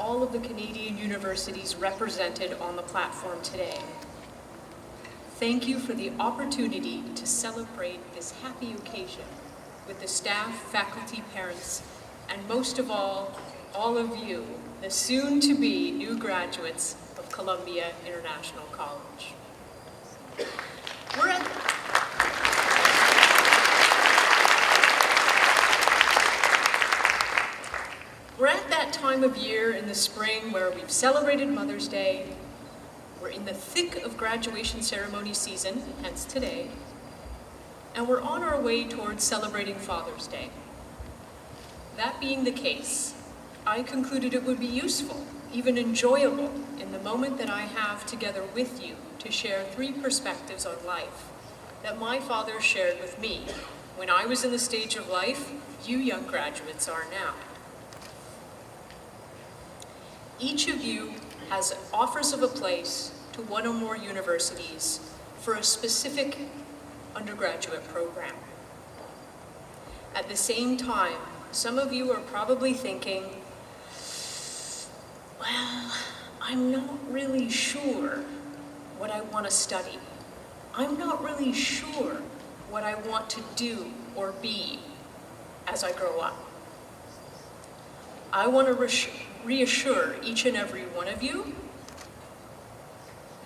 all of the Canadian universities represented on the platform today. Thank you for the opportunity to celebrate this happy occasion with the staff, faculty, parents, and most of all of you, the soon-to-be new graduates of Columbia International College. We're at that time of year in the spring where we've celebrated Mother's Day, we're in the thick of graduation ceremony season, hence today, and we're on our way towards celebrating Father's Day. That being the case, I concluded it would be useful, even enjoyable, in the moment that I have together with you to share 3 perspectives on life that my father shared with me when I was in the stage of life you young graduates are now. Each of you has offers of a place to one or more universities for a specific undergraduate program. At the same time, some of you are probably thinking, well, I'm not really sure what I want to study. I'm not really sure what I want to do or be as I grow up. I want to reassure each and every one of you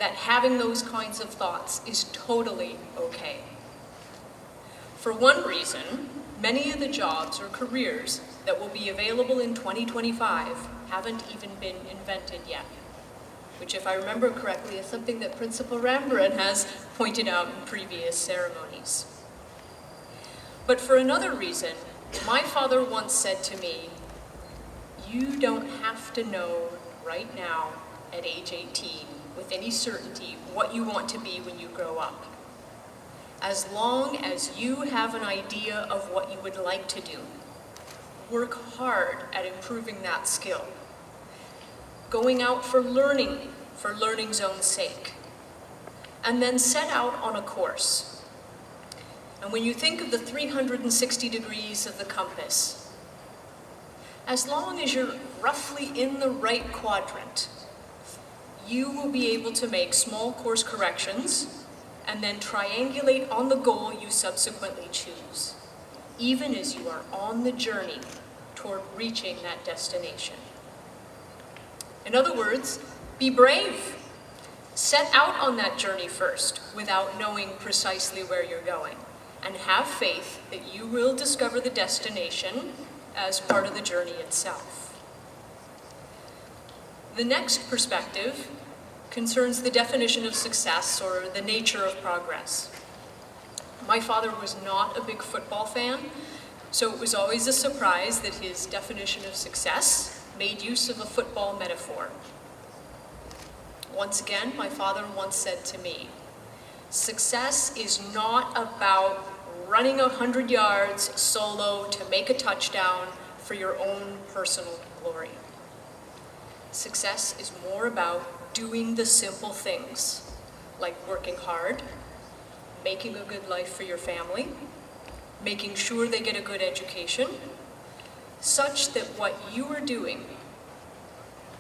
that having those kinds of thoughts is totally okay. For one reason, many of the jobs or careers that will be available in 2025 haven't even been invented yet, which, if I remember correctly, is something that Principal Rambran has pointed out in previous ceremonies. But for another reason, my father once said to me, you don't have to know right now at age 18 with any certainty what you want to be when you grow up. As long as you have an idea of what you would like to do, work hard at improving that skill. Going out for learning's own sake, and then set out on a course. And when you think of the 360 degrees of the compass, as long as you're roughly in the right quadrant, you will be able to make small course corrections and then triangulate on the goal you subsequently choose, even as you are on the journey toward reaching that destination. In other words, be brave. Set out on that journey first without knowing precisely where you're going, and have faith that you will discover the destination as part of the journey itself. The next perspective concerns the definition of success or the nature of progress. My father was not a big football fan, so it was always a surprise that his definition of success made use of a football metaphor. Once again, my father once said to me, success is not about running 100 yards solo to make a touchdown for your own personal glory. Success is more about doing the simple things, like working hard, making a good life for your family, making sure they get a good education, such that what you are doing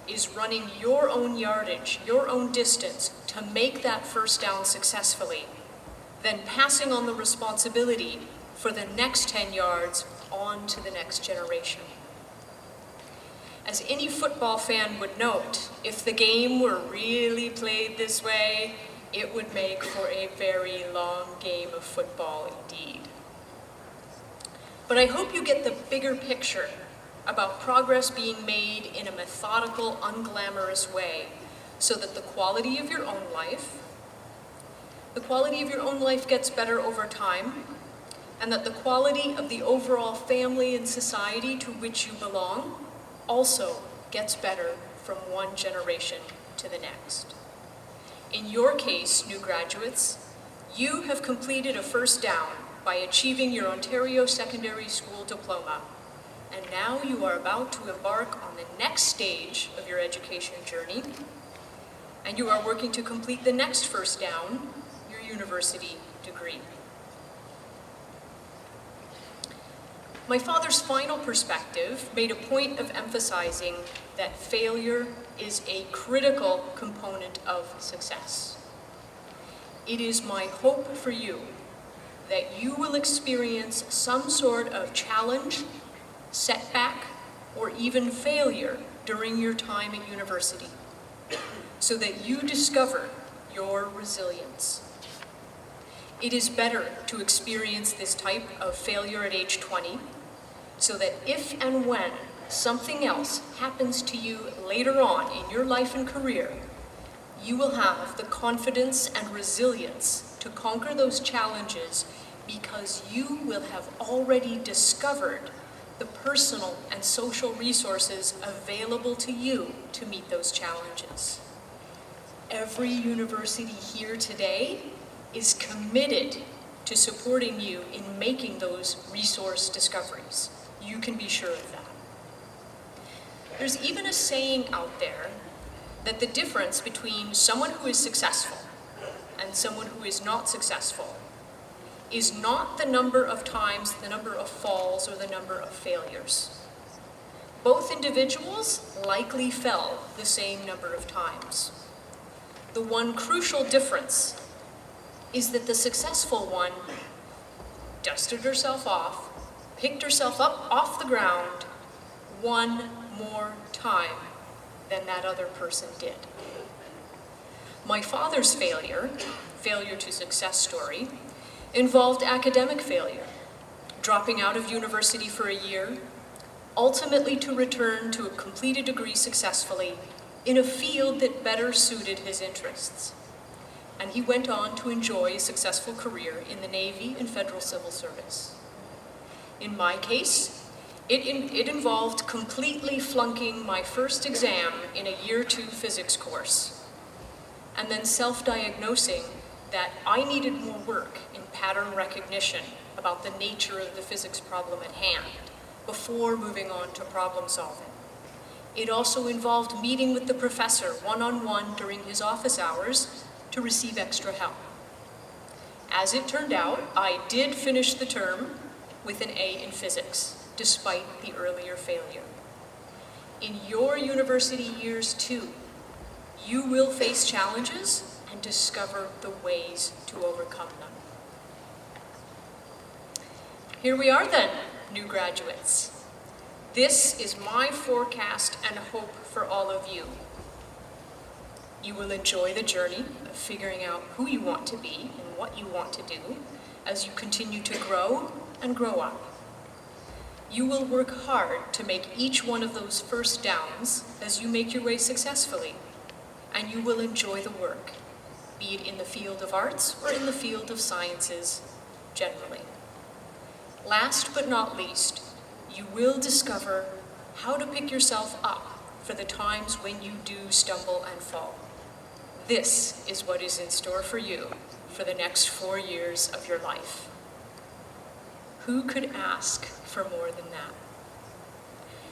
is running your own yardage, your own distance to make that first down successfully, then passing on the responsibility for the next 10 yards on to the next generation. As any football fan would note, if the game were really played this way, it would make for a very long game of football indeed. But I hope you get the bigger picture about progress being made in a methodical, unglamorous way, so that the quality of your own life gets better over time, and that the quality of the overall family and society to which you belong also gets better from one generation to the next. In your case, new graduates, you have completed a first down by achieving your Ontario Secondary School diploma, and now you are about to embark on the next stage of your education journey, and you are working to complete the next first down, your university degree. My father's final perspective made a point of emphasizing that failure is a critical component of success. It is my hope for you that you will experience some sort of challenge, setback, or even failure during your time at university, so that you discover your resilience. It is better to experience this type of failure at age 20, so that if and when something else happens to you later on in your life and career, you will have the confidence and resilience to conquer those challenges because you will have already discovered the personal and social resources available to you to meet those challenges. Every university here today is committed to supporting you in making those resource discoveries. You can be sure of that. There's even a saying out there that the difference between someone who is successful and someone who is not successful is not the number of times, the number of falls, or the number of failures. Both individuals likely fell the same number of times. The one crucial difference is that the successful one dusted herself off, picked herself up off the ground one more time than that other person did. My father's failure to success story, involved academic failure, dropping out of university for a year, ultimately to return to a completed degree successfully in a field that better suited his interests. And he went on to enjoy a successful career in the Navy and Federal Civil Service. In my case, it involved completely flunking my first exam in a year 2 physics course, and then self-diagnosing that I needed more work in pattern recognition about the nature of the physics problem at hand before moving on to problem solving. It also involved meeting with the professor one-on-one during his office hours to receive extra help. As it turned out, I did finish the term with an A in physics, despite the earlier failure. In your university years too, you will face challenges and discover the ways to overcome them. Here we are then, new graduates. This is my forecast and hope for all of you. You will enjoy the journey of figuring out who you want to be and what you want to do as you continue to grow and grow up. You will work hard to make each one of those first downs as you make your way successfully, and you will enjoy the work, be it in the field of arts or in the field of sciences generally. Last but not least, you will discover how to pick yourself up for the times when you do stumble and fall. This is what is in store for you for the next 4 years of your life. Who could ask for more than that?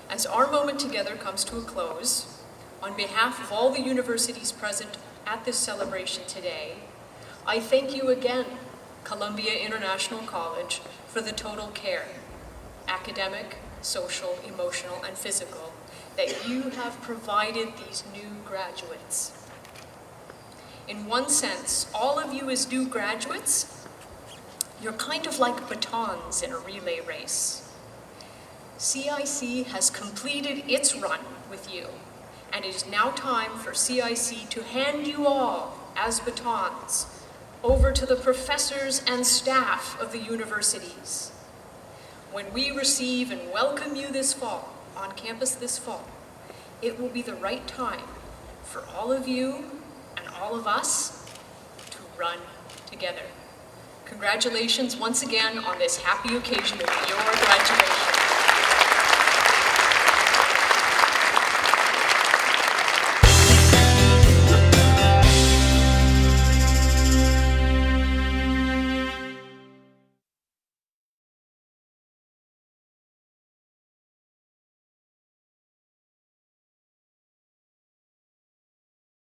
As our moment together comes to a close, on behalf of all the universities present at this celebration today, I thank you again, Columbia International College, for the total care, academic, social, emotional, and physical, that you have provided these new graduates. In one sense, all of you as new graduates, you're kind of like batons in a relay race. CIC has completed its run with you, and it is now time for CIC to hand you all, as batons, over to the professors and staff of the universities. When we receive and welcome you this fall, on campus this fall, it will be the right time for all of you and all of us to run together. Congratulations once again on this happy occasion of your graduation.